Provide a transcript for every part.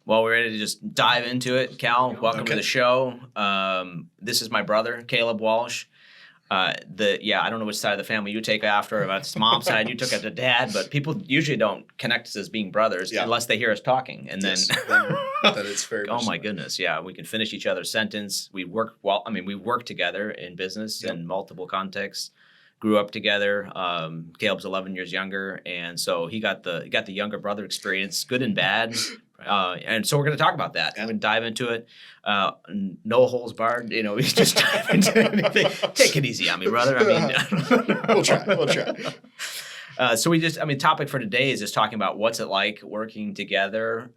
Well, we're ready to just dive into it. Cal, welcome to the show. This is my brother, Caleb Walsh. I don't know which side of the family you take after. If it's mom's side, you took it to dad, but people usually don't connect us as being brothers unless they hear us talking. And then that is very oh my goodness, yeah, we can finish each other's sentence. We work we work together in business in multiple contexts. Grew up together. Caleb's 11 years younger, and so he got the younger brother experience, good and bad. And so we're going to talk about that. We're going to dive into it. No holes barred. We just dive into anything. Take it easy on me, brother. We'll try. So topic for today is just talking about what's it like working together,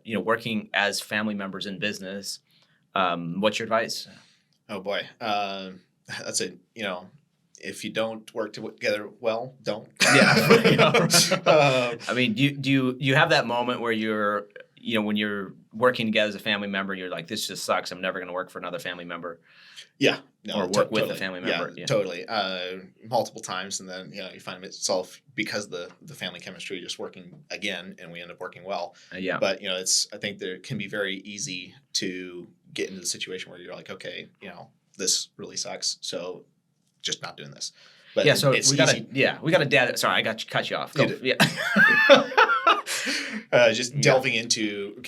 working as family members in business. What's your advice? Oh boy. That's it. If you don't work together well, don't. Yeah. Do you have that moment where you're, when you're working together as a family member, you're like, this just sucks. I'm never going to work for another family member. Yeah. Or work with a family member. Yeah, totally. Multiple times. And then, you find itself because the family chemistry just working again, and we end up working well. But, I think there can be very easy to get into the situation where you're like, okay, this really sucks. So just not doing this. But we got a dad. Sorry, I cut you off. Go. Just delving into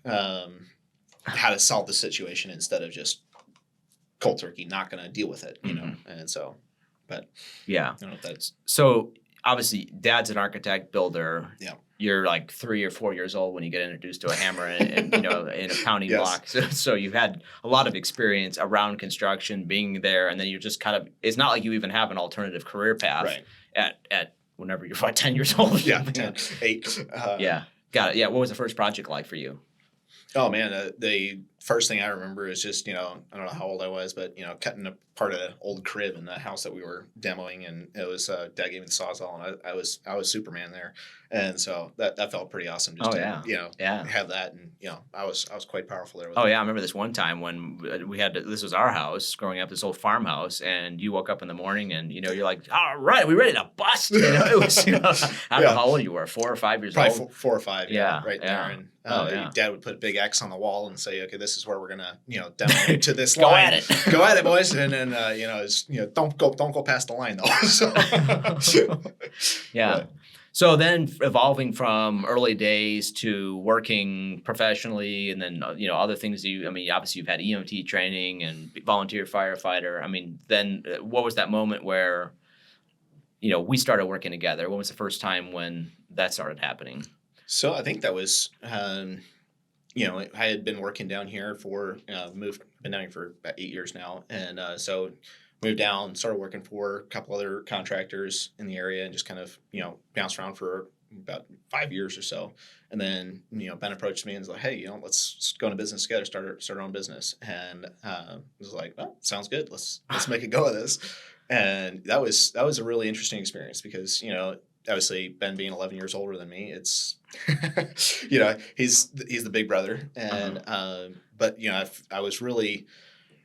how to solve the situation instead of just cold turkey, not going to deal with it, and so, but yeah, I don't know if that's so. Obviously, dad's an architect, builder. Yeah. You're like 3 or 4 years old when you get introduced to a hammer and in a pounding block. So you've had a lot of experience around construction, being there, and then you're just kind of. It's not like you even have an alternative career path at whenever you're 10 years old. Yeah, 10, 8. Yeah, got it. Yeah, what was the first project like for you? Oh man, the first thing I remember is just I don't know how old I was, but cutting apart an old crib in the house that we were demoing, and it was Dad gave me the Sawzall, and I was Superman there, and so that felt pretty awesome. Just to have that, and I was quite powerful there. I remember this one time when this was our house growing up, this old farmhouse, and you woke up in the morning and you're like, all right, we ready to bust? It was I don't know how old you were, 4 or 5 years Probably old, 4 or 5, right there, and Dad would put a big X on the wall and say, okay, this is where we're gonna demo to this go line. at it, go at it, boys, and then don't go past the line though. So. Yeah. So then evolving from early days to working professionally, and then, other things obviously you've had EMT training and volunteer firefighter. Then what was that moment where, we started working together? When was the first time when that started happening? So I think that was, I had been working down here been down here for about 8 years now. And so moved down, started working for a couple other contractors in the area, and just kind of, bounced around for about 5 years or so. And then, Ben approached me and was like, hey, let's go into business together, start our own business. And I was like, well, sounds good. Let's make a go of this. And that was a really interesting experience because, obviously Ben being 11 years older than me, it's, he's the big brother. And, but, I was really,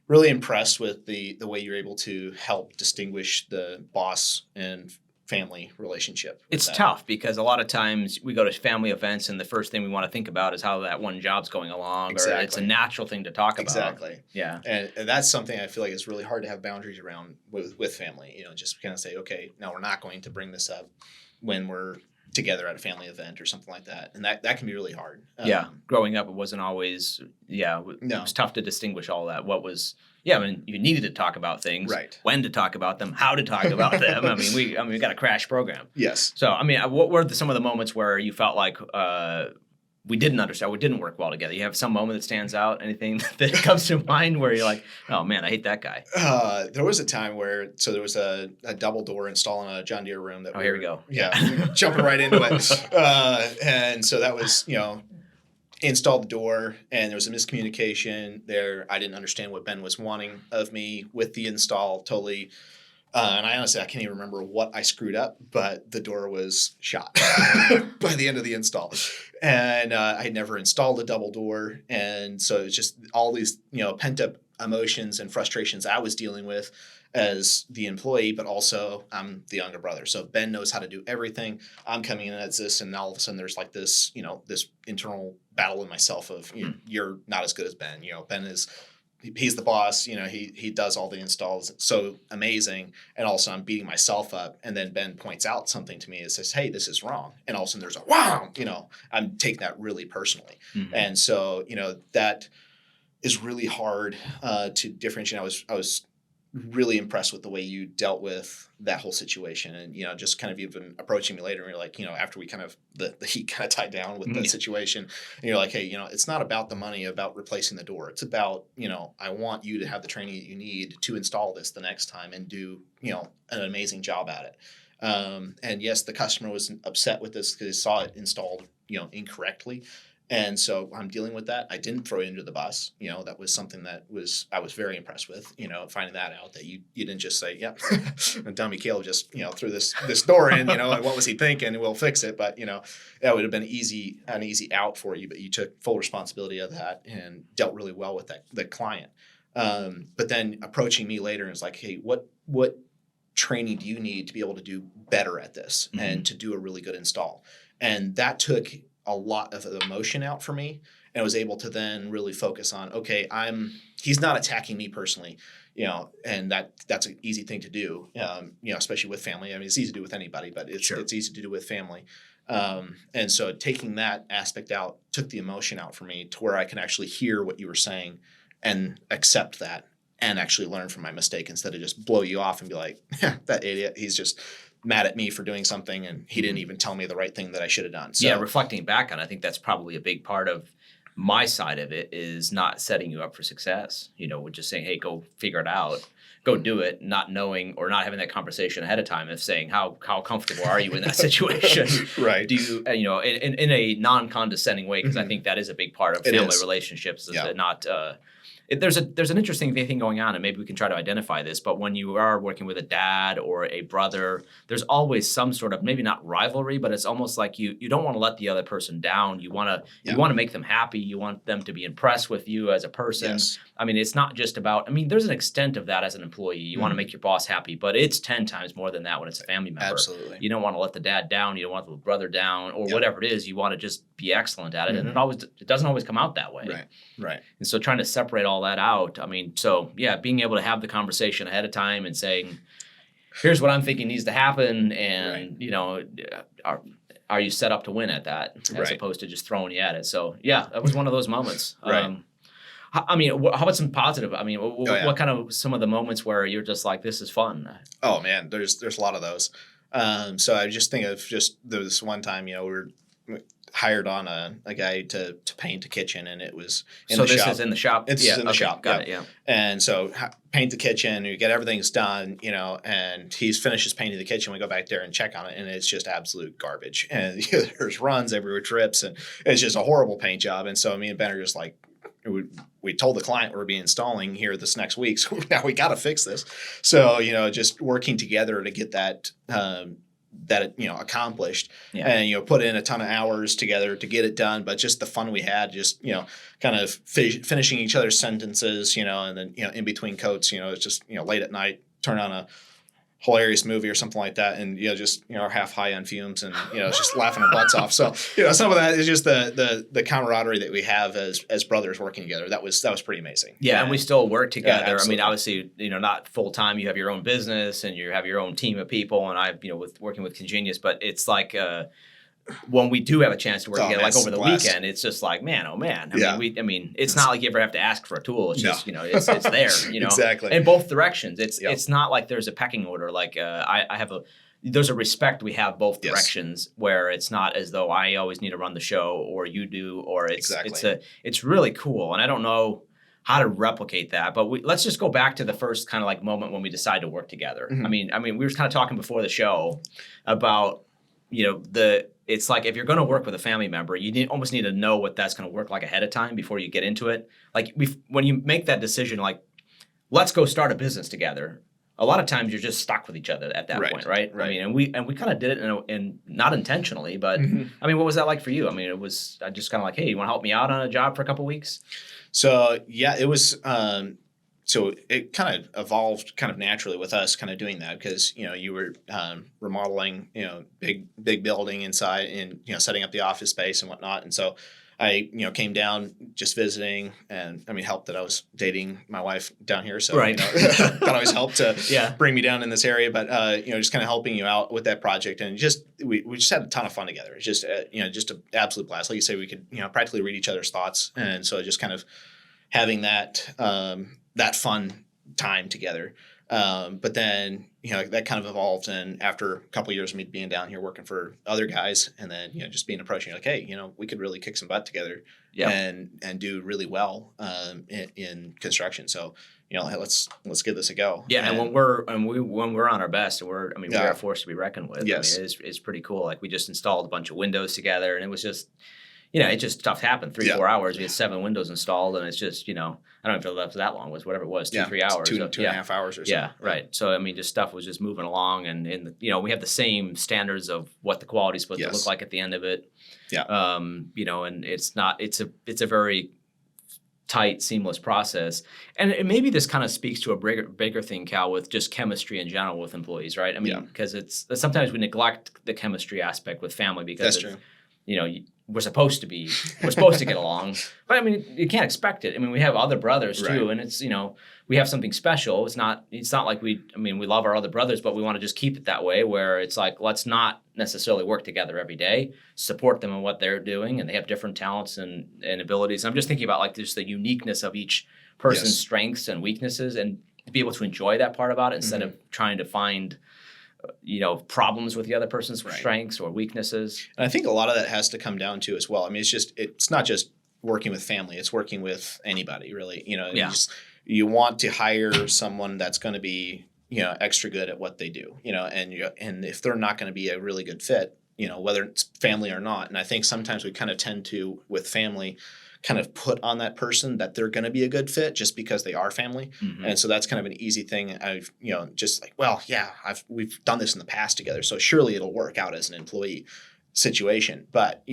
really impressed with the way you're able to help distinguish the boss and family relationship. It's tough because a lot of times we go to family events and the first thing we want to think about is how that one job's going along. Exactly. Or it's a natural thing to talk about. Exactly. Yeah. And that's something I feel like it's really hard to have boundaries around with family, just kind of say, okay, no, we're not going to bring this up when we're together at a family event or something like that. And that can be really hard. Growing up, it wasn't always, it was tough to distinguish all that. What was, you needed to talk about things, right? When to talk about them, how to talk about them. We got a crash program. Yes. So, what were some of the moments where you felt like we didn't understand, we didn't work well together? You have some moment that stands out, anything that comes to mind where you're like, oh man, I hate that guy? There was a time where, there was a double door installed in a John Deere room that here we go. Yeah, jumping right into it. And so that was, installed the door, and there was a miscommunication there. I didn't understand what Ben was wanting of me with the install totally. And I honestly, I can't even remember what I screwed up, but the door was shot by the end of the install. And I had never installed a double door. And so it's just all these, pent up emotions and frustrations I was dealing with as the employee, but also I'm the younger brother. So Ben knows how to do everything. I'm coming in as this, and all of a sudden there's like this, this internal battle in myself of, you're not as good as Ben. Ben he's the boss, he does all the installs so amazing. And also I'm beating myself up. And then Ben points out something to me and says, hey, this is wrong. And all of a sudden there's a wow, I'm taking that really personally. Mm-hmm. And so, that is really hard to differentiate. I was really impressed with the way you dealt with that whole situation, and just kind of even approaching me later, and you're like, after we kind of the heat kind of died down with the situation, and you're like, hey, it's not about the money, about replacing the door. It's about, I want you to have the training that you need to install this the next time and do an amazing job at it. And yes, the customer was upset with this because they saw it installed incorrectly. And so I'm dealing with that. I didn't throw it into the bus. That was something that I was very impressed with, finding that out, that you didn't just say, yep, dummy Caleb just, threw this door in, and what was he thinking? We'll fix it. But, that would have been an easy out for you, but you took full responsibility of that and dealt really well with the client. But then approaching me later and it's like, hey, what training do you need to be able to do better at this and to do a really good install? And that took a lot of emotion out for me, and I was able to then really focus on, okay, he's not attacking me personally, and that's an easy thing to do, especially with family. I mean, it's easy to do with anybody, but it's easy to do with family. And so taking that aspect out took the emotion out for me to where I can actually hear what you were saying and accept that and actually learn from my mistake instead of just blow you off and be like, that idiot, he's just mad at me for doing something and he didn't even tell me the right thing that I should have done. So, yeah, reflecting back on it, I think that's probably a big part of my side of it, is not setting you up for success. With just saying, hey, go figure it out, go do it, not knowing or not having that conversation ahead of time of saying how comfortable are you in that situation? Right. Do you, in a non-condescending way, because I think that is a big part of family relationships, is that not there's an interesting thing going on, and maybe we can try to identify this, but when you are working with a dad or a brother, there's always some sort of, maybe not rivalry, but it's almost like you don't want to let the other person down. You want to make them happy. You want them to be impressed with you as a person. Yes. I mean, it's not just about, there's an extent of that as an employee. You want to make your boss happy, but it's 10 times more than that when it's a family member. Absolutely. You don't want to let the dad down. You don't want the brother down, or whatever it is. You want to just be excellent at it. And it doesn't always come out that way. Right. And so trying to separate all that out, being able to have the conversation ahead of time and saying, here's what I'm thinking needs to happen, and are you set up to win at that, as opposed to just throwing you at it. So yeah, that was one of those moments. Right. How about some positive? What kind of some of the moments where you're just like, this is fun? Oh man, there's a lot of those. So I just think of there was one time, we were hired on a guy to paint a kitchen, and it was in the shop. So this is in the shop? It's in the shop. Got it, yeah. And so paint the kitchen, you get everything's done, and he's finishes painting the kitchen. We go back there and check on it, and it's just absolute garbage. And there's runs everywhere, trips, and it's just a horrible paint job. And so me and Ben are just like, we told the client we're be installing here this next week, so now we got to fix this. So, just working together to get that accomplished, and put in a ton of hours together to get it done. But just the fun we had, just kind of finishing each other's sentences, and then in between coats, it's just late at night, turn on a hilarious movie or something like that, and just half high on fumes, and just laughing our butts off. So some of that is just the camaraderie that we have as brothers working together. That was pretty amazing. Yeah, and we still work together. Obviously, not full time. You have your own business and you have your own team of people, and I with working with Congenius, but it's like when we do have a chance to work together, like over the weekend, it's just like, man, oh man. It's not like you ever have to ask for a tool. It's just, it's there, Exactly. In both directions. It's not like there's a pecking order. Like there's a respect we have both directions, where it's not as though I always need to run the show or you do, or it's really cool. And I don't know how to replicate that, but let's just go back to the first kind of like moment when we decided to work together. We were kind of talking before the show about, it's like if you're going to work with a family member, you almost need to know what that's going to work like ahead of time before you get into it. Like when you make that decision, like, let's go start a business together, a lot of times you're just stuck with each other at that point, right? And we kind of did it in not intentionally, but what was that like for you? It was just kind of like, hey, you want to help me out on a job for a couple of weeks? So yeah, it was so it kind of evolved kind of naturally with us kind of doing that because you were remodeling big building inside and setting up the office space and whatnot, and so I came down just visiting, and I mean helped that I was dating my wife down here, so Right. that always helped to Yeah. bring me down in this area, but just kind of helping you out with that project, and just we just had a ton of fun together. It's just just an absolute blast. Like you say, we could practically read each other's thoughts, and so just kind of having that that fun time together. But then, that kind of evolved. And after a couple of years of me being down here working for other guys and then, just being approached, like, hey, we could really kick some butt together Yeah. and do really well in construction. So, hey, let's give this a go. Yeah, and when we're on our best, we're Yeah. a force to be reckoned with. Yes. I mean, it's pretty cool. Like we just installed a bunch of windows together, and it was just, it just stuff happened. 3-4 hours. We had 7 windows installed, and it's just, I don't know if it left that long. Was whatever it was, 2-3 hours. Two and a half hours or so. Yeah, right. So I mean, just stuff was just moving along, and we have the same standards of what the quality is supposed to look like at the end of it. Yeah. And it's not. It's a very tight, seamless process, and maybe this kind of speaks to a bigger thing, Cal, with just chemistry in general with employees, right? I mean, because it's sometimes we neglect the chemistry aspect with family because That's true. We're supposed to get along, but I mean, you can't expect it. I mean, we have other brothers too, and it's we have something special. It's not like we love our other brothers, but we want to just keep it that way, where it's like, let's not necessarily work together every day, support them in what they're doing, and they have different talents and abilities. I'm just thinking about like just the uniqueness of each person's strengths and weaknesses, and to be able to enjoy that part about it instead of trying to find problems with the other person's strengths or weaknesses. And I think a lot of that has to come down to as well. I mean, it's not just working with family, it's working with anybody really, you want to hire someone that's going to be, extra good at what they do, and if they're not going to be a really good fit, whether it's family or not. And I think sometimes we kind of tend to, with family, kind of put on that person that they're going to be a good fit just because they are family. Mm-hmm. And so that's kind of an easy thing. I've, just like, well, yeah, we've done this in the past together, so surely it'll work out as an employee situation. But,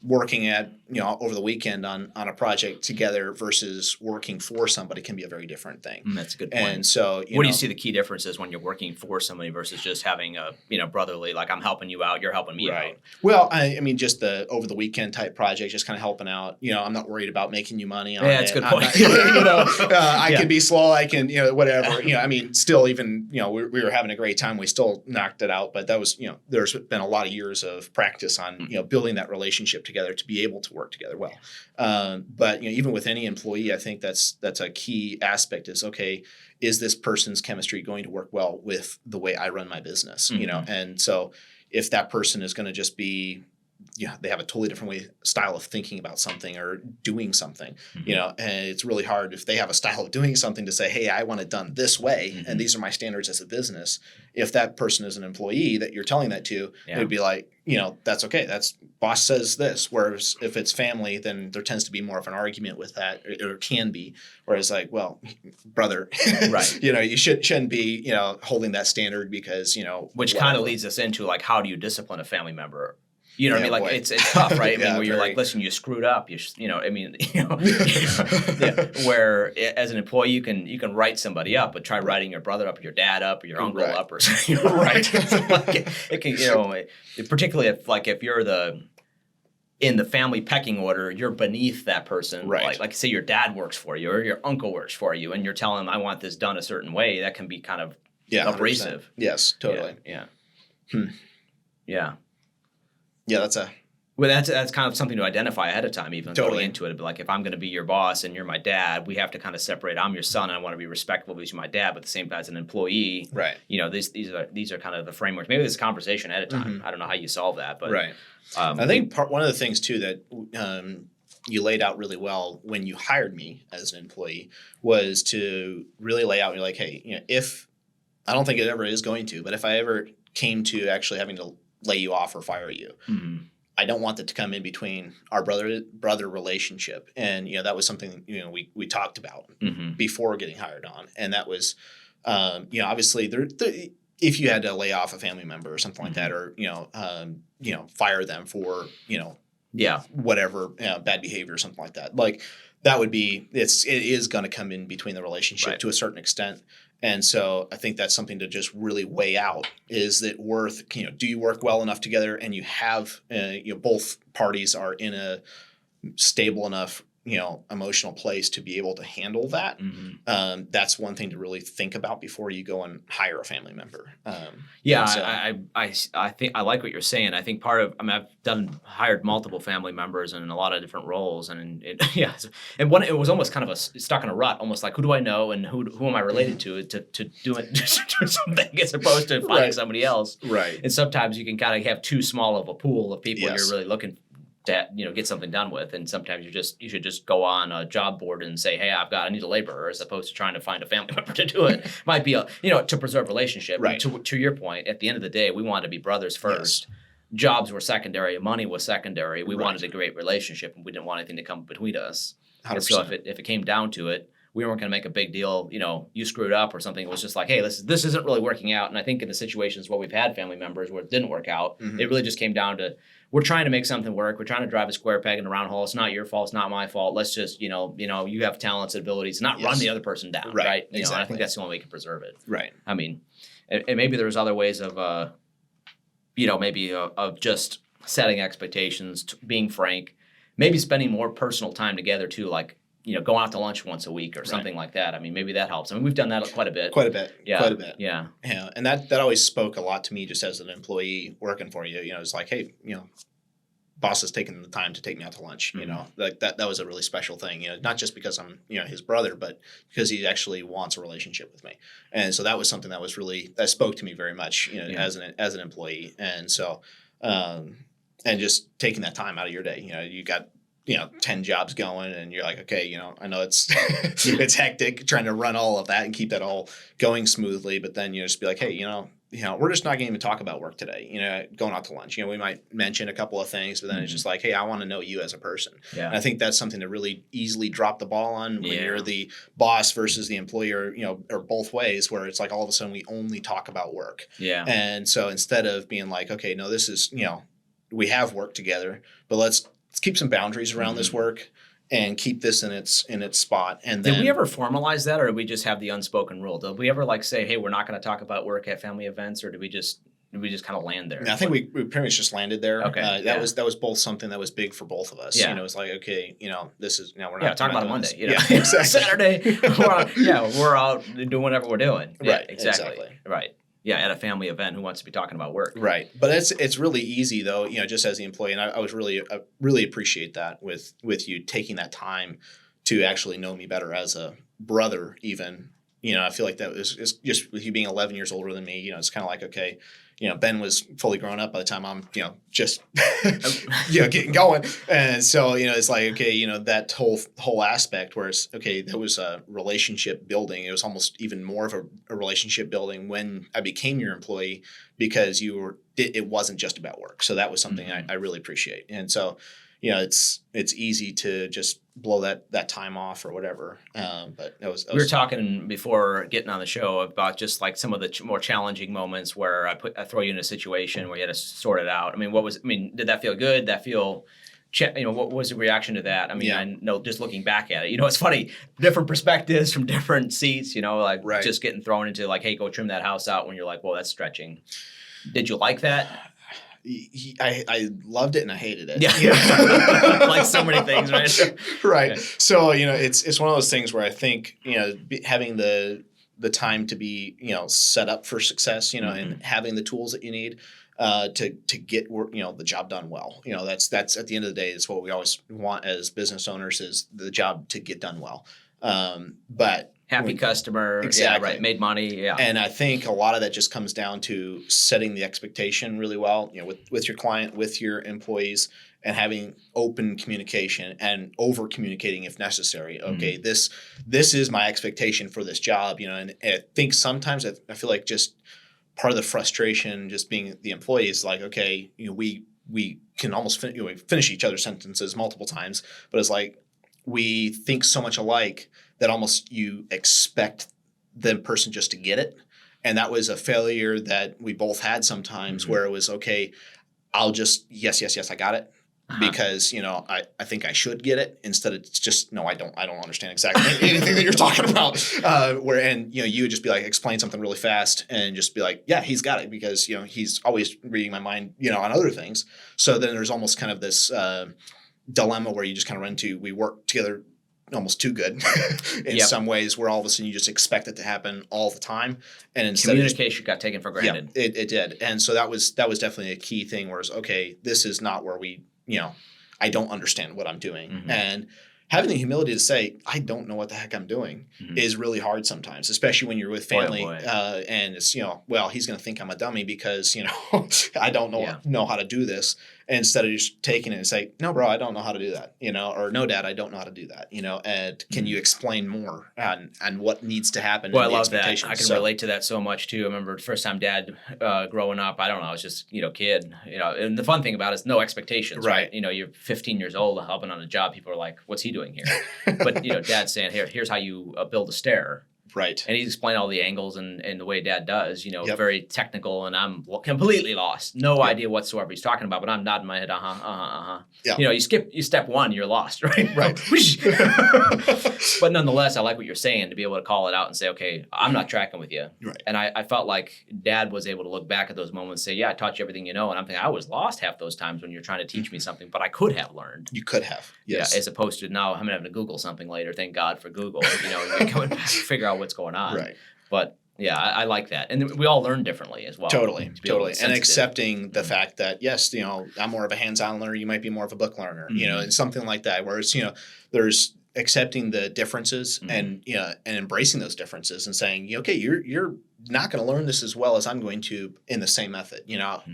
working at, over the weekend on a project together versus working for somebody can be a very different thing. That's a good point. And so, what do you see the key differences when you're working for somebody versus just having a, brotherly, like I'm helping you out, you're helping me out? Well, I mean, just the over the weekend type project, just kind of helping out. I'm not worried about making you money on it. That's a good point. I can be slow. I can, whatever. I mean, still even, we were having a great time. We still knocked it out. But that was, there's been a lot of years of practice on, building that relationship together to be able to work together well. But even with any employee, I think that's a key aspect is, okay, is this person's chemistry going to work well with the way I run my business? And so if that person is going to just be, they have a totally different style of thinking about something or doing something, and it's really hard if they have a style of doing something to say, hey, I want it done this way, and these are my standards as a business. If that person is an employee that you're telling that to, it would be like, that's okay. That's boss says this. Whereas if it's family, then there tends to be more of an argument with that, or can be. Whereas like, well, brother, right? You shouldn't be, holding that standard because, which kind of leads us into like, how do you discipline a family member? You know what I mean? Like it's tough, right? I mean, where you're like, listen, you screwed up. Where as an employee, you can write somebody up, but try writing your brother up, or your dad up, or your uncle up, or something. Right? So like it can, particularly if you're in the family pecking order, you're beneath that person. Right. Like say your dad works for you or your uncle works for you, and you're telling them, I want this done a certain way. That can be kind of abrasive. 100%. Yes, totally. Yeah. Yeah, that's kind of something to identify ahead of time, even going into it. But like, if I'm going to be your boss and you're my dad, we have to kind of separate. I'm your son, and I want to be respectful because you're my dad, but at the same time, as an employee, right? These are kind of the frameworks. Maybe there's a conversation ahead of time. I don't know how you solve that, but right. I think one of the things too that you laid out really well when you hired me as an employee was to really lay out. You're like, hey, if I don't think it ever is going to, but if I ever came to actually having to lay you off or fire you, I don't want that to come in between our brother relationship. And that was something we talked about before getting hired on, and that was obviously if you had to lay off a family member or something like that, or fire them for Yeah. whatever, bad behavior or something like that. Like that would be, it is going to come in between the relationship Right. to a certain extent. And so I think that's something to just really weigh out. Is it worth, do you work well enough together, and you have, both parties are in a stable enough, emotional place to be able to handle that. Mm-hmm. That's one thing to really think about before you go and hire a family member. Yeah, and so, I think I like what you're saying. I think I've hired multiple family members in a lot of different roles, and yeah, and it was almost kind of stuck in a rut, almost like, who do I know and who am I related to do it do something, as opposed to finding Right. somebody else. right. And sometimes you can kind of have too small of a pool of people Yes. you're really looking to get something done with, and sometimes you should just go on a job board and say, hey, I need a laborer, as opposed to trying to find a family member to do it. Might be to preserve relationship. Right. To your point, at the end of the day, we wanted to be brothers first. Yes. Jobs were secondary, money was secondary. We Right. wanted a great relationship, and we didn't want anything to come between us. 100%. And so if it came down to it, we weren't going to make a big deal. You screwed up or something. It was just like, hey, this isn't really working out. And I think in the situations where we've had family members where it didn't work out, Mhm. it really just came down to, we're trying to make something work. We're trying to drive a square peg in a round hole. It's not your fault. It's not my fault. Let's just, you have talents and abilities, not run Yes. the other person down, Right. right? And I Exactly. think that's the only way we can preserve it. Right. I mean, and maybe there's other ways of, of just setting expectations, being frank, maybe spending more personal time together too, like, going out to lunch once a week or something like that. I mean, maybe that helps. I mean, we've done that quite a bit. Quite a bit. Yeah. Quite a bit. Yeah. Yeah. And that always spoke a lot to me, just as an employee working for you. It's like, hey, boss has taken the time to take me out to lunch. Like that was a really special thing. Not just because I'm his brother, but because he actually wants a relationship with me. And so that was something that spoke to me very much. As an employee. And so and just taking that time out of your day. You got 10 jobs going, and you're like, okay, I know it's it's hectic trying to run all of that and keep that all going smoothly, but then just be like, hey, we're just not going to even talk about work today. Going out to lunch, we might mention a couple of things, but then it's just like, hey, I want to know you as a person. Yeah. And I think that's something to really easily drop the ball on when Yeah. you're the boss versus the employer, or both ways, where it's like all of a sudden we only talk about work. Yeah. And so instead of being like, okay, no, this is, we have work together, but let's keep some boundaries around this work and keep this in its spot. And then, did we ever formalize that, or did we just have the unspoken rule? Did we ever say, hey, we're not going to talk about work at family events, or did we just kind of land there? I think we pretty much just landed there. Okay. That was both something that was big for both of us. Yeah. It's like, okay, this is, we're not talk about a Monday. Yeah, exactly. Saturday. We're out doing whatever we're doing. Yeah, Right, exactly. Right. Yeah, at a family event, who wants to be talking about work? Right. But it's really easy though, just as the employee, and I was really appreciate that with you taking that time to actually know me better as a brother even. I feel like that was just with you being 11 years older than me, it's kind of like, okay, Ben was fully grown up by the time I'm, just, getting going. And so, it's like, okay, that whole aspect where it's, okay, there was a relationship building. It was almost even more of a relationship building when I became your employee, because it wasn't just about work. So that was something I really appreciate. And so, it's easy to just blow that time off or whatever. But we were talking before getting on the show about just like some of the more challenging moments where I throw you in a situation where you had to sort it out. I mean, did that feel good? That feel, what was the reaction to that? I mean, Yeah. I know just looking back at it, it's funny, different perspectives from different seats, Right. just getting thrown into like, hey, go trim that house out, when you're like, well, that's stretching. Did you like that? I loved it and I hated it. Yeah. Like so many things, right? Right. Okay. So, it's one of those things where I think, having the time to be, set up for success, and having the tools that you need to get work, the job done well. That's at the end of the day, it's what we always want as business owners, is the job to get done well. But Happy customer. Exactly. Yeah, right. Made money. Yeah. And I think a lot of that just comes down to setting the expectation really well, with your client, with your employees, and having open communication and over communicating if necessary. Okay, this is my expectation for this job, and I think sometimes I feel like just part of the frustration just being the employee is like, okay, we can almost finish each other's sentences multiple times, but it's like we think so much alike that almost you expect the person just to get it. And that was a failure that we both had sometimes, where it was, okay, I'll just, yes, I got it. because, I think I should get it, instead of just, no, I don't understand exactly anything that you're talking about. You would just be like, explain something really fast and just be like, yeah, he's got it, because, he's always reading my mind, on other things. So then there's almost kind of this dilemma where you just kind of run into, we work together almost too good in some ways, where all of a sudden you just expect it to happen all the time. And instead communication got taken for granted. Yeah, it did. And so that was definitely a key thing, where it's, okay, this is not where we, I don't understand what I'm doing. Mm-hmm. And having the humility to say, I don't know what the heck I'm doing, is really hard sometimes, especially when you're with family. And it's, well, he's going to think I'm a dummy because, I don't know how to do this. And instead of just taking it and say, no, bro, I don't know how to do that, or no, dad, I don't know how to do that, and can you explain more on what needs to happen? Well, I love that. I can relate to that so much too. I remember the first time dad growing up, I don't know, I was just, kid, and the fun thing about it is no expectations, right? You're 15 years old helping on a job. People are like, what's he doing here? But, dad's saying, here's how you build a stair. Right. And he's explained all the angles and the way dad does, very technical, and I'm completely lost. No idea whatsoever he's talking about, but I'm nodding my head, Yeah. You step one, you're lost, right? Right. But nonetheless, I like what you're saying, to be able to call it out and say, okay, I'm not tracking with you. Right. And I felt like dad was able to look back at those moments and say, yeah, I taught you everything you know. And I'm thinking, I was lost half those times when you're trying to teach me something, but I could have learned. You could have. Yes. Yeah, as opposed to now I'm having to Google something later. Thank God for Google. And coming back to figure out what's going on. Right. But yeah, I like that. And we all learn differently as well. Totally. And accepting the fact that, yes, I'm more of a hands-on learner. You might be more of a book learner, and something like that, where it's, there's accepting the differences and embracing those differences and saying, okay, you're not going to learn this as well as I'm going to in the same method.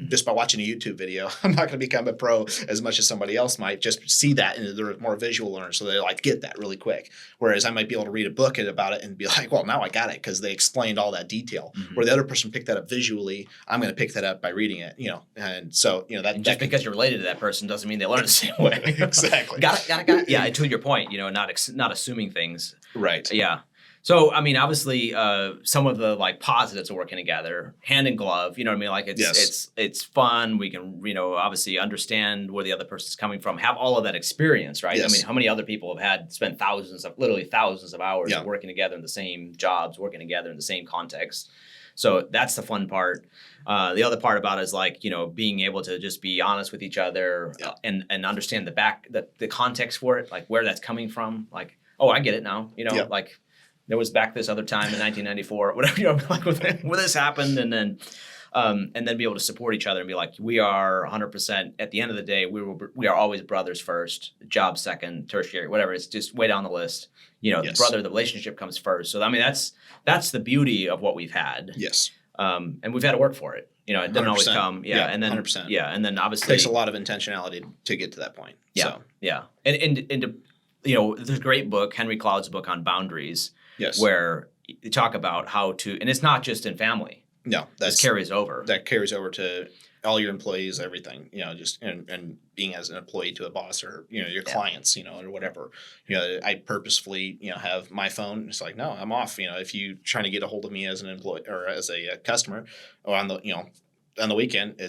Just by watching a YouTube video, I'm not going to become a pro as much as somebody else might. Just see that, and they're more visual learners, so they get that really quick. Whereas I might be able to read a book about it and be like, well, now I got it because they explained all that detail. Where the other person picked that up visually, I'm going to pick that up by reading it. And so that just because you're related to that person doesn't mean they learn the same way. Exactly. Got it. Yeah, to your point, not assuming things. Right. Yeah. So, I mean, obviously, some of the positives of working together, hand in glove, it's fun. We can, obviously understand where the other person's coming from, have all of that experience, right? Yes. I mean, how many other people have spent literally thousands of hours working together in the same jobs, working together in the same context. So that's the fun part. The other part about it is being able to just be honest with each other and understand the context for it, like where that's coming from. Like, oh, I get it now, there was back this other time in 1994, whatever, when this happened, and then be able to support each other and be like, we are 100%. At the end of the day, we are always brothers first, job second, tertiary, whatever. It's just way down the list. The relationship comes first. So I mean, that's the beauty of what we've had. Yes. And we've had to work for it. It didn't always come. Yeah. And then 100%. Yeah, and then obviously it takes a lot of intentionality to get to that point. Yeah. So. Yeah. And there's a great book, Henry Cloud's book on boundaries. Yes. Where you talk about how to, and it's not just in family. No, that carries over. That carries over to all your employees, everything. Just and being as an employee to a boss or your clients, or whatever. I purposefully have my phone. It's like, no, I'm off. If you trying to get a hold of me as an employee or as a customer, or on the weekend,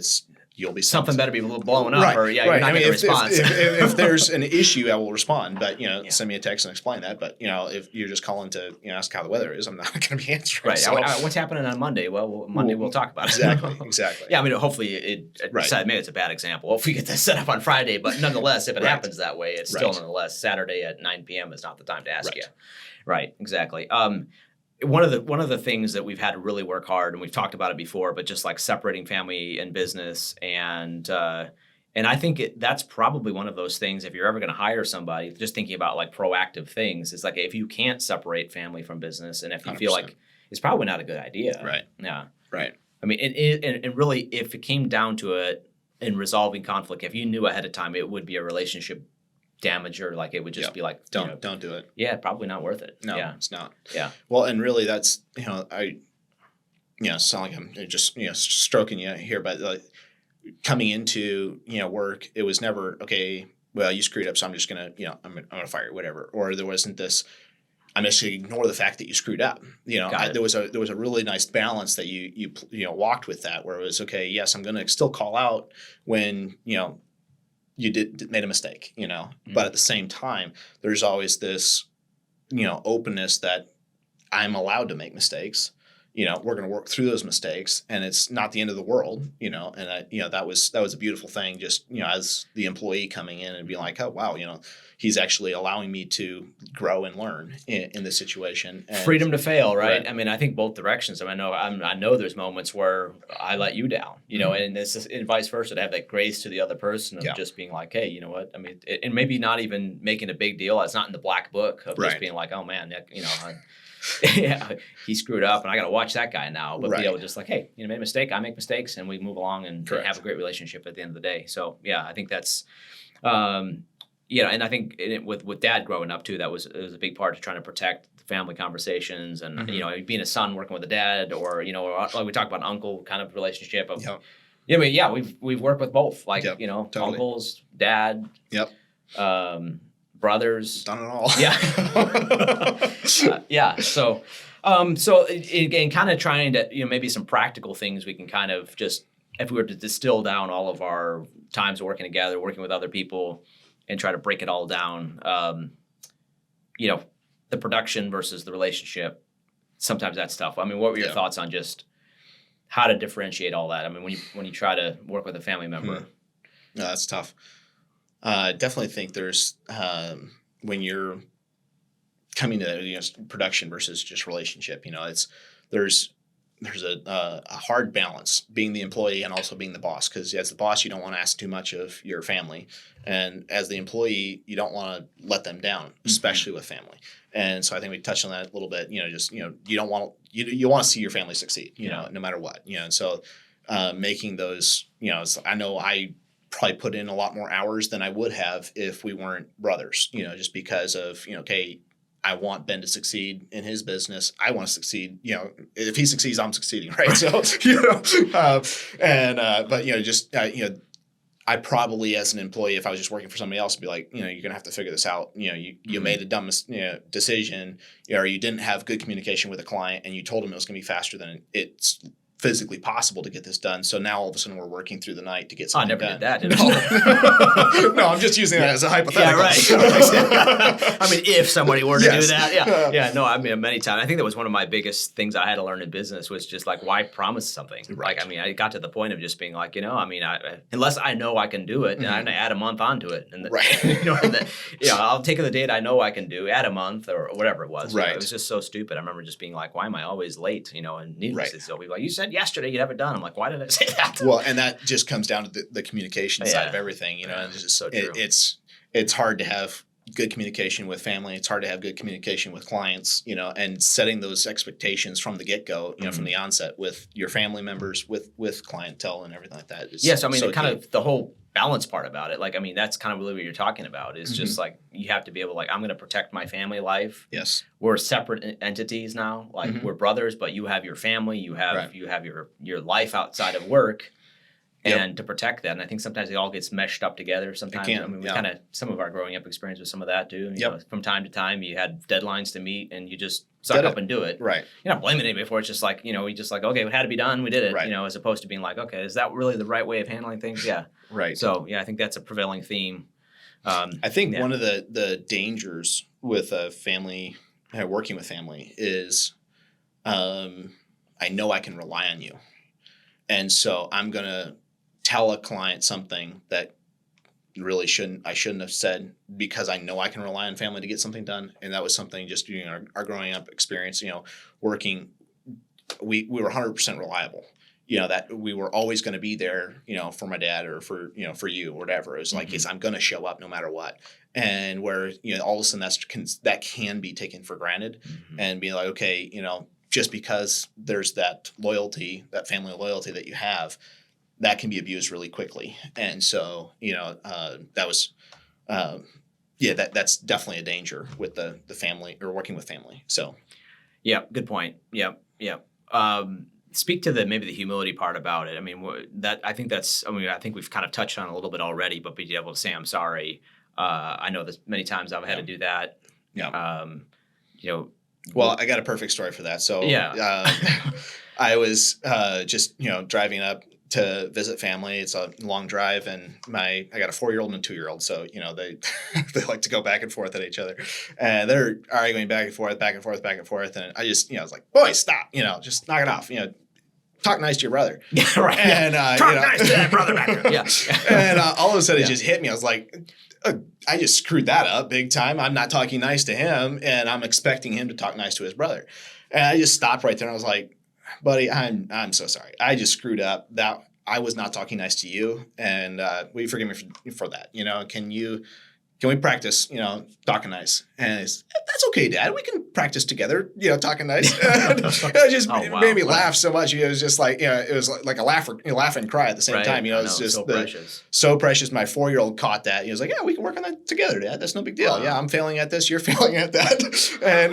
you'll be something better be blowing up, right, or you're not going to respond. If there's an issue, I will respond. But send me a text and explain that. But if you're just calling to ask how the weather is, I'm not going to be answering. Right. So, what's happening on Monday? Well, Monday we'll talk about it. Exactly. Yeah. I mean, hopefully maybe it's a bad example. If we get this set up on Friday, but nonetheless, if it happens that way, it's still nonetheless Saturday at 9 p.m. is not the time to ask you. Right. Exactly. One of the things that we've had to really work hard, and we've talked about it before, but just separating family and business, and I think that's probably one of those things. If you're ever going to hire somebody, just thinking about proactive things, it's if you can't separate family from business, and if you 100%. Feel like it's probably not a good idea, right? Yeah, right. I mean, and really, if it came down to it in resolving conflict, if you knew ahead of time, it would be a relationship damage, or it would just be don't do it. Yeah, probably not worth it. No, it's not. Yeah. Well, and really that's I sound like I'm just stroking you here, but coming into work, it was never okay. Well, you screwed up, so I'm just gonna I'm gonna fire you, whatever. Or there wasn't this. I'm just gonna ignore the fact that you screwed up. There was a really nice balance that you walked with that, where it was okay. Yes, I'm gonna still call out when you made a mistake, Mm-hmm. but at the same time, there's always this, openness that I'm allowed to make mistakes. We're going to work through those mistakes, and it's not the end of the world. And that was a beautiful thing. Just as the employee coming in and being like, oh wow, he's actually allowing me to grow and learn in this situation. And, freedom to fail, right? Right. I mean, I think both directions. I mean, I know there's moments where I let you down, and this is and vice versa, to have that grace to the other person of Yeah. just being like, hey, you know what? I mean, and maybe not even making a big deal. It's not in the black book of just Right. being like, oh man, yeah, he screwed up, and I got to watch that guy now. But Right. be able to just like, hey, made a mistake. I make mistakes, and we move along and Correct. have a great relationship at the end of the day. So yeah, I think that's, and I think with Dad growing up too, it was a big part of trying to protect the family conversations, and Mhm. being a son working with a dad, or like we talked about an uncle kind of relationship of. Yep. Yeah, I mean, yeah, we've worked with both, like Yep, totally. uncles, dad, Yep. brothers. Done it all. Yeah. Yeah. So, again, kind of trying to, maybe some practical things we can kind of just, if we were to distill down all of our times working together, working with other people, and try to break it all down, the production versus the relationship, sometimes that's tough. I mean, what were your Yeah. thoughts on just how to differentiate all that? I mean, when you try to work with a family member. No, that's tough. Definitely think there's when you're coming to production versus just relationship. There's a hard balance being the employee and also being the boss, because as the boss you don't want to ask too much of your family, and as the employee you don't want to let them down, especially with family. And so I think we touched on that a little bit. You don't want you want to see your family succeed. No matter what. And so making those. I know I probably put in a lot more hours than I would have if we weren't brothers, just because of, okay, I want Ben to succeed in his business. I want to succeed, if he succeeds, I'm succeeding. Right. So, but I probably, as an employee, if I was just working for somebody else, would be like, you're going to have to figure this out. You made a dumb decision, or you didn't have good communication with a client, and you told him it was going to be faster than it's physically possible to get this done. So now all of a sudden we're working through the night to get something done. I never did that. No, I'm just using that as a hypothetical. Yeah, right. I mean, if somebody were to do Yes. that, yeah. No, I mean, many times. I think that was one of my biggest things I had to learn in business was just like, why promise something? Right. Like, I mean, I got to the point of just being like, unless I know I can do it, and I add a month onto it, and Right. I'll take the date I know I can do, add a month or whatever it was. Right. It was just so stupid. I remember just being like, why am I always late? And needlessly, Right. so people like, you said yesterday you'd have it done. I'm like, why did I say that? Well, and that just comes down to the communication side of everything, and it's just so true. It's hard to have good communication with family. It's hard to have good communication with clients, and setting those expectations from the get-go, from the onset with your family members, with clientele and everything like that. Yes, I mean, so kind key. of the whole balance part about it. Like, I mean, that's kind of really what you're talking about is just like, you have to be able to, like, I'm going to protect my family life. Yes. We're separate entities now. Like, we're brothers, but you have your family, you have your life outside of work. And to protect that, and I think sometimes it all gets meshed up together. Sometimes, I mean, we kind of some of our growing up experience with some of that too. From time to time, you had deadlines to meet, and you just suck up and do it. Right. You're not blaming anybody for it. It's just like we just like, okay, it had to be done, we did it. Right. As opposed to being like, okay, is that really the right way of handling things? Yeah. Right. So yeah, I think that's a prevailing theme. I think one of the dangers with a family, working with family, is I know I can rely on you, and so I'm gonna tell a client something that really I shouldn't have said, because I know I can rely on family to get something done. And that was something just during our growing up experience, working, we were 100% reliable, that we were always going to be there, for my dad or for you or whatever. It was like, yes, I'm going to show up no matter what. And where, all of a sudden that can be taken for granted and be like, okay, just because there's that loyalty, that family loyalty that you have, that can be abused really quickly. And so, that was, that's definitely a danger with the family or working with family. So. Yeah. Good point. Yeah. Speak to maybe the humility part about it. I mean, I think we've kind of touched on it a little bit already, but be able to say, I'm sorry. I know that many times I've had to do that. Yeah. Well, I got a perfect story for that. So I was just, driving up to visit family. It's a long drive, and I got a 4-year-old and a 2-year-old, so they they like to go back and forth at each other, and they're arguing back and forth, back and forth, back and forth, and I just I was like, boys, stop, just knock it off, talk nice to your brother. Yeah, right. And talk nice to that brother back there. Yeah. And all of a sudden it just hit me. I was like, I just screwed that up big time. I'm not talking nice to him, and I'm expecting him to talk nice to his brother. And I just stopped right there, and I was like, buddy, I'm so sorry. I just screwed up. That I was not talking nice to you, and will you forgive me for that? Can we practice, talking nice? And that's okay, Dad. We can practice together, talking nice. It just made me laugh so much. It was just like, it was like a laugh and cry at the same time. It's just precious. So precious. My 4-year-old caught that. He was like, yeah, we can work on that together, Dad. That's no big deal. Yeah, I'm failing at this. You're failing at that. And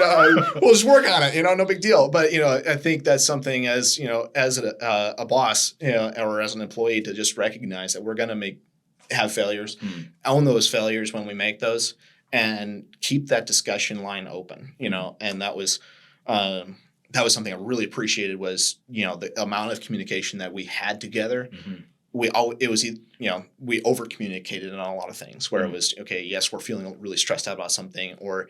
we'll just work on it, no big deal. But, I think that's something as a boss, or as an employee to just recognize that we're going to have failures, own those failures when we make those, and keep that discussion line open, and that was something I really appreciated was, the amount of communication that we had together. We over communicated on a lot of things where it was, okay, yes, we're feeling really stressed out about something, or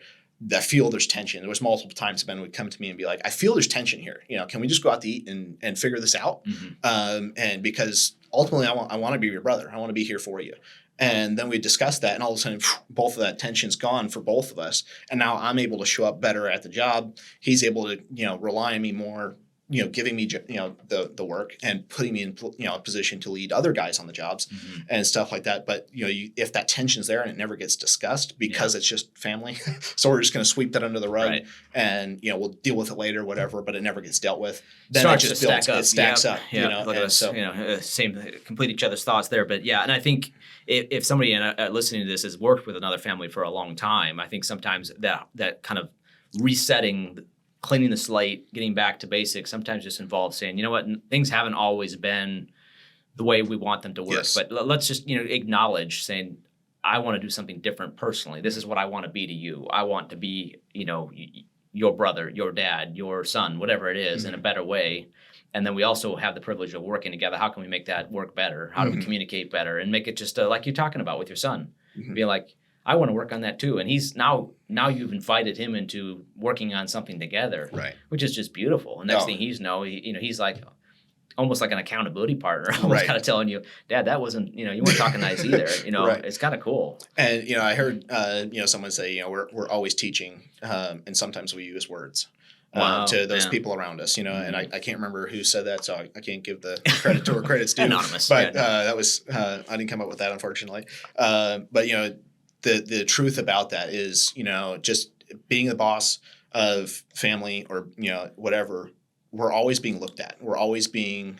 I feel there's tension. There was multiple times Ben would come to me and be like, I feel there's tension here. Can we just go out to eat and figure this out? And because ultimately I want to be your brother. I want to be here for you. And then we discussed that, and all of a sudden, both of that tension's gone for both of us. And now I'm able to show up better at the job. He's able to, rely on me more, giving me, the work and putting me in, a position to lead other guys on the jobs and stuff like that. But, if that tension's there and it never gets discussed because it's just family, so we're just going to sweep that under the rug and, we'll deal with it later, whatever, but it never gets dealt with. Then it just builds, it stacks up, same, complete each other's thoughts there. But and I think if somebody listening to this has worked with another family for a long time, I think sometimes that kind of resetting, cleaning the slate, getting back to basics, sometimes just involves saying, you know what, things haven't always been the way we want them to work. Yes. But let's just, acknowledge saying, I want to do something different personally. This is what I want to be to you. I want to be, your brother, your dad, your son, whatever it is, in a better way. And then we also have the privilege of working together. How can we make that work better? How do we communicate better and make it just like you're talking about with your son? Be like, I want to work on that too. And he's now you've invited him into working on something together, right? Which is just beautiful. And next thing he's like almost like an accountability partner, almost kind of telling you, Dad, that wasn't, you weren't talking nice either. It's kind of cool. And I heard someone say, we're always teaching, and sometimes we use words. To those people around us, and I can't remember who said that, so I can't give the credit to where credit's due. Anonymous. But that was, I didn't come up with that, unfortunately. But, the truth about that is, just being the boss of family or, whatever, we're always being looked at. We're always being,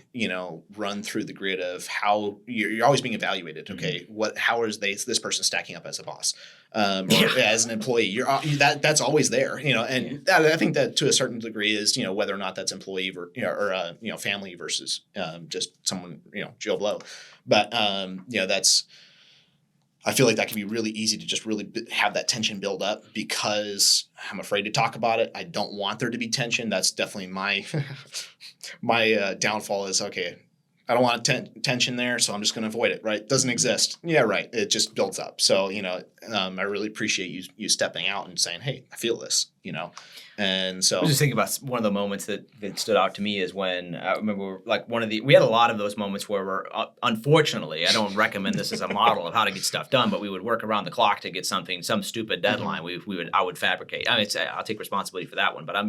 run through the grid of how you're always being evaluated. Okay, how is this person stacking up as a boss? Or as an employee, that's always there, and I think that to a certain degree is, whether or not that's employee or family versus just someone, Joe Blow. But, that's, I feel like that can be really easy to just really have that tension build up because I'm afraid to talk about it. I don't want there to be tension. That's definitely my downfall is, okay, I don't want tension there, so I'm just going to avoid it, right? It doesn't exist. Yeah, right. It just builds up. So, I really appreciate you stepping out and saying, hey, I feel this, And so I was just thinking about one of the moments that stood out to me is when I remember we had a lot of those moments where we're unfortunately, I don't recommend this as a model of how to get stuff done, but we would work around the clock to get some stupid deadline. I would fabricate. I mean, I'll take responsibility for that one, but we're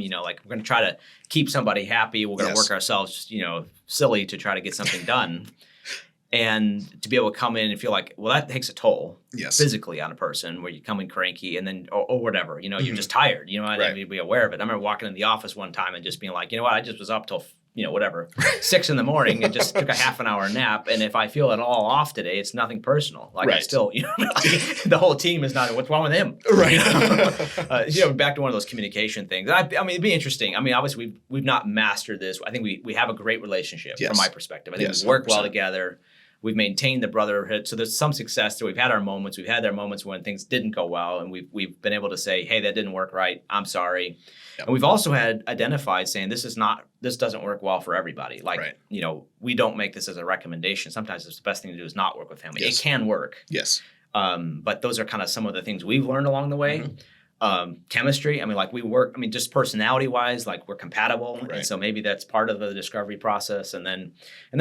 going to try to keep somebody happy. We're going to work ourselves, silly to try to get something done. And to be able to come in and feel like, well, that takes a toll physically on a person where you come in cranky and then, or whatever, you're just tired, I need to be aware of it. I remember walking in the office one time and just being like, I just was up till, 6 in the morning and just took a half an hour nap. And if I feel at all off today, it's nothing personal. Like I still, the whole team is not, what's wrong with him? Right. Back to one of those communication things. I mean, it'd be interesting. I mean, obviously we've not mastered this. I think we have a great relationship from my perspective. I think we work well together. we've maintained the brotherhood. So there's some success there. We've had our moments. We've had our moments when things didn't go well, and we've been able to say, hey, that didn't work right. I'm sorry. Yep. And we've also had identified saying this doesn't work well for everybody. Like, Right. We don't make this as a recommendation. Sometimes it's the best thing to do is not work with family. Yes. It can work. Yes. But those are kind of some of the things we've learned along the way. Mhm. Chemistry, I mean, like we work, I mean, just personality wise, like we're compatible. Right. And so maybe that's part of the discovery process. And then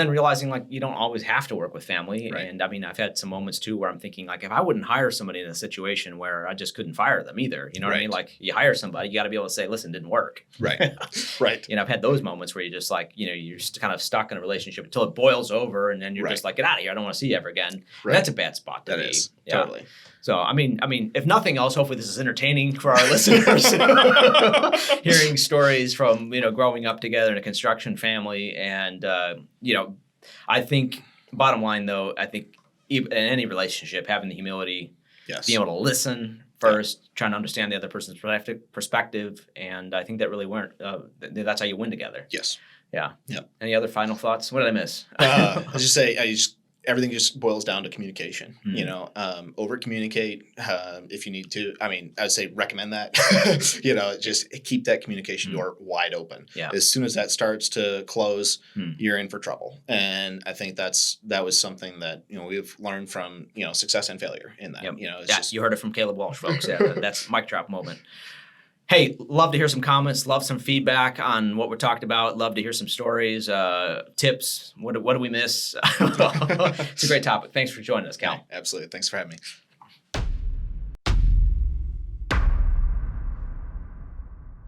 realizing like you don't always have to work with family. Right. And I mean, I've had some moments too where I'm thinking like, if I wouldn't hire somebody in a situation where I just couldn't fire them either, you know what I mean? Right. Like you hire somebody, you got to be able to say, listen, didn't work. Right. Right. I've had those moments where you're just like, you're just kind of stuck in a relationship until it boils over and then you're Right. just like, get out of here. I don't want to see you ever again. And Right. that's a bad spot to That be. is Yeah. totally. So, I mean, if nothing else, hopefully this is entertaining for our listeners. Hearing stories from, growing up together in a construction family. And, I think, bottom line though, I think in any relationship, having the humility, Yes. being able to listen first, trying to understand the other person's perspective. And I think that really that's how you win together. Yes. Yeah. Yep. Any other final thoughts? What did I miss? I just say everything just boils down to communication. Mhm. Over communicate if you need to. I mean, I'd say recommend that. Just keep that communication door wide open. Yeah. As soon as that starts to close, Hmm. you're in for trouble. And I think that was something that we've learned from success and failure in that. Yep. It's Yeah, just you heard it from Caleb Walsh, folks. Yeah, that's mic drop moment. Hey, love to hear some comments. Love some feedback on what we talked about. Love to hear some stories, tips. What do we miss? It's a great topic. Thanks for joining us, Cal. absolutely. Thanks for having me.